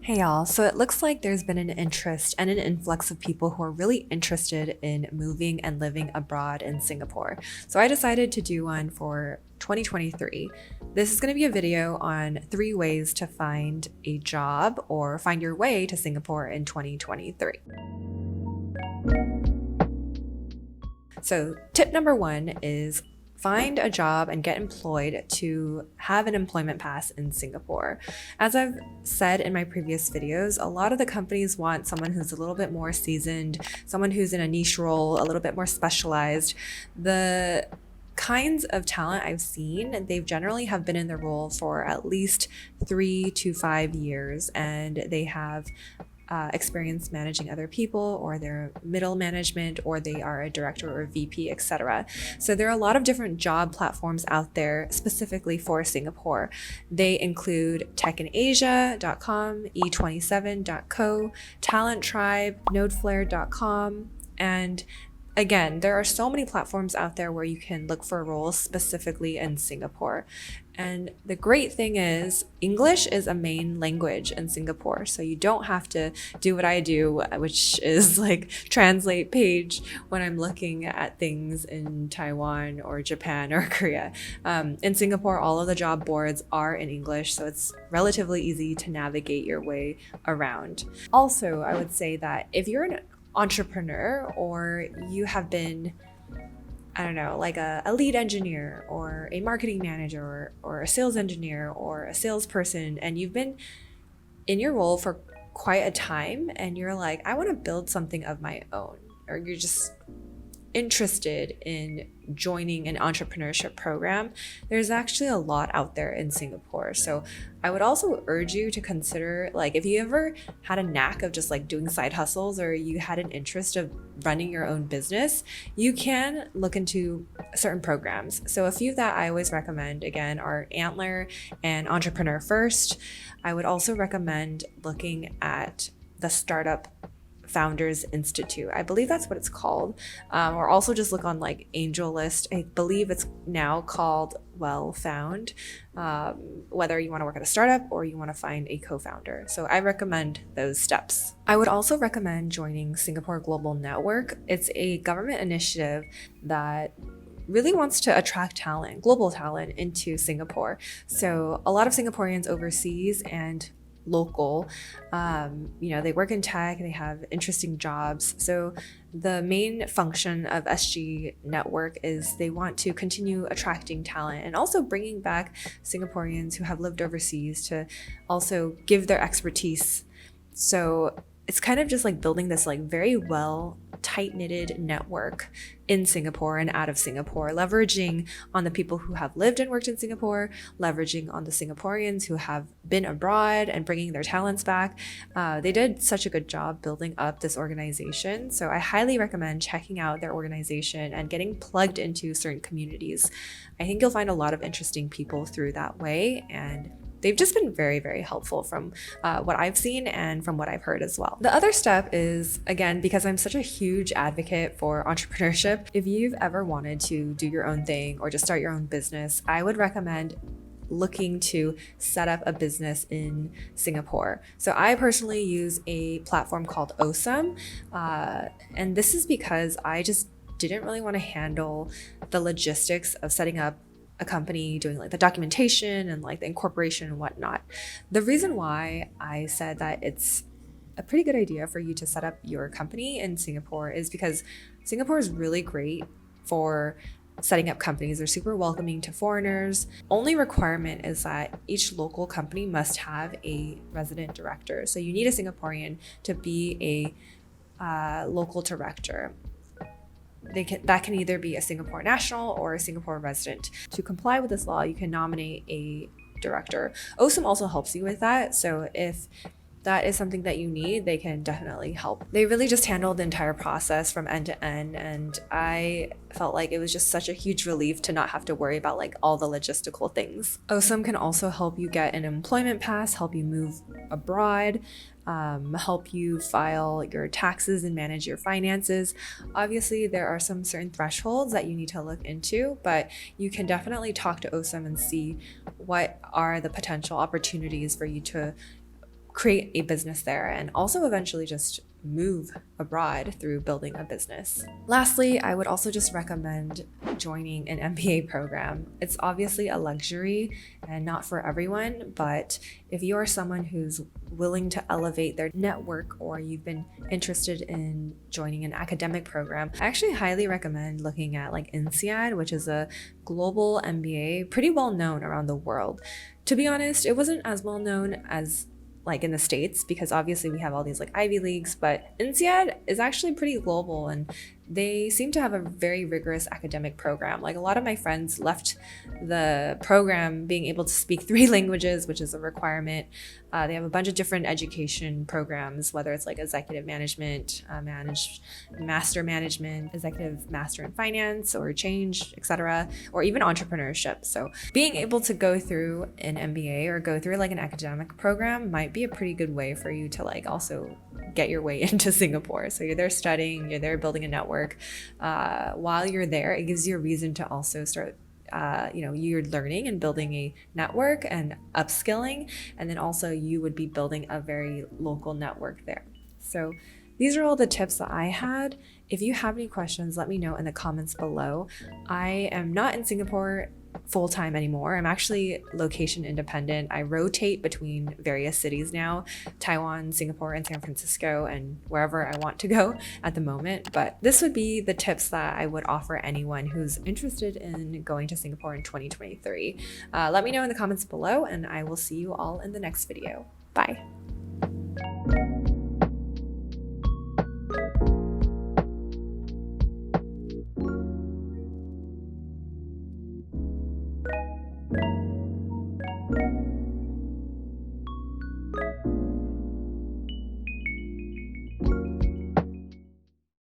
Hey y'all, so it looks like there's been an interest and an influx of people who are really interested in moving and living abroad in Singapore. So I decided to do one for 2023. This is going to be a video on 3 ways to find a job or find your way to Singapore in 2023. So, tip number one is find a job and get employed to have an employment pass in Singapore. As I've said in my previous videos, a lot of the companies want someone who's a little bit more seasoned, someone who's in a niche role, a little bit more specialized. The kinds of talent I've seen, they generally have been in the role for at least 3 to 5 years, and they have experience managing other people, or they're middle management, or they are a director or a VP, etc. So there are a lot of different job platforms out there specifically for Singapore. They include techinasia.com, e27.co, Talent Tribe, nodeflare.com, and again, there are so many platforms out there where you can look for roles specifically in Singapore. And the great thing is, English is a main language in Singapore. So you don't have to do what I do, which is like translate page when I'm looking at things in Taiwan or Japan or Korea. In Singapore, all of the job boards are in English, so it's relatively easy to navigate your way around. Also, I would say that if you're an entrepreneur, or you have been, I don't know, like a lead engineer or a marketing manager or a sales engineer or a salesperson, and you've been in your role for quite a time and you're like, I want to build something of my own, or you're just interested in joining an entrepreneurship program, there's actually a lot out there in Singapore. So I would also urge you to consider, like, if you ever had a knack of just like doing side hustles, or you had an interest of running your own business, you can look into certain programs. So a few that I always recommend, again, are Antler and Entrepreneur First. I would also recommend looking at the Startup Founders Institute. I believe that's what it's called. Or also just look on like Angel List. I believe it's now called Well Found, whether you want to work at a startup or you want to find a co-founder. So I recommend those steps. I would also recommend joining Singapore Global Network. It's a government initiative that really wants to attract talent, global talent, into Singapore. So a lot of Singaporeans overseas and local, they work in tech, they have interesting jobs. So the main function of SG Network is they want to continue attracting talent and also bringing back Singaporeans who have lived overseas to also give their expertise. So it's kind of just like building this like very well tight-knitted network in Singapore and out of Singapore, leveraging on the people who have lived and worked in Singapore, leveraging on the Singaporeans who have been abroad and bringing their talents back. They did such a good job building up this organization. So I highly recommend checking out their organization and getting plugged into certain communities. I think you'll find a lot of interesting people through that way, and they've just been very, very helpful from what I've seen and from what I've heard as well. The other step is, again, because I'm such a huge advocate for entrepreneurship, if you've ever wanted to do your own thing or just start your own business, I would recommend looking to set up a business in Singapore. So I personally use a platform called Osome, and this is because I just didn't really want to handle the logistics of setting up a company, doing like the documentation and like the incorporation and whatnot. The reason why I said that it's a pretty good idea for you to set up your company in Singapore is because Singapore is really great for setting up companies. They're super welcoming to foreigners. Only requirement is that each local company must have a resident director. So you need a Singaporean to be a local director. That can either be a Singapore national or a Singapore resident. To comply with this law, you can nominate a director. OSIM also helps you with that. So if that is something that you need, they can definitely help. They really just handled the entire process from end to end, and I felt like it was just such a huge relief to not have to worry about like all the logistical things. OSIM can also help you get an employment pass, help you move abroad, help you file your taxes and manage your finances. Obviously, there are some certain thresholds that you need to look into, but you can definitely talk to OSIM and see what are the potential opportunities for you to create a business there and also eventually just move abroad through building a business. Lastly, I would also just recommend joining an MBA program. It's obviously a luxury and not for everyone, but if you are someone who's willing to elevate their network or you've been interested in joining an academic program, I actually highly recommend looking at like INSEAD, which is a global MBA, pretty well known around the world. To be honest, it wasn't as well known as like in the States, because obviously we have all these like Ivy Leagues, but INSEAD is actually pretty global and they seem to have a very rigorous academic program. Like a lot of my friends left the program being able to speak 3 languages, which is a requirement. They have a bunch of different education programs, whether it's like executive management, master management, executive master in finance or change, etc., or even entrepreneurship. So being able to go through an MBA or go through like an academic program might be a pretty good way for you to like also get your way into Singapore. So you're there studying, you're there building a network. While you're there, it gives you a reason to also start you're learning and building a network and upskilling, and then also you would be building a very local network there. So these are all the tips that I had. If you have any questions, let me know in the comments below. I am not in Singapore full-time anymore. I'm actually location independent. I rotate between various cities now, Taiwan, Singapore, and San Francisco, and wherever I want to go at the moment. But this would be the tips that I would offer anyone who's interested in going to Singapore in 2023. Let me know in the comments below, and I will see you all in the next video. Bye.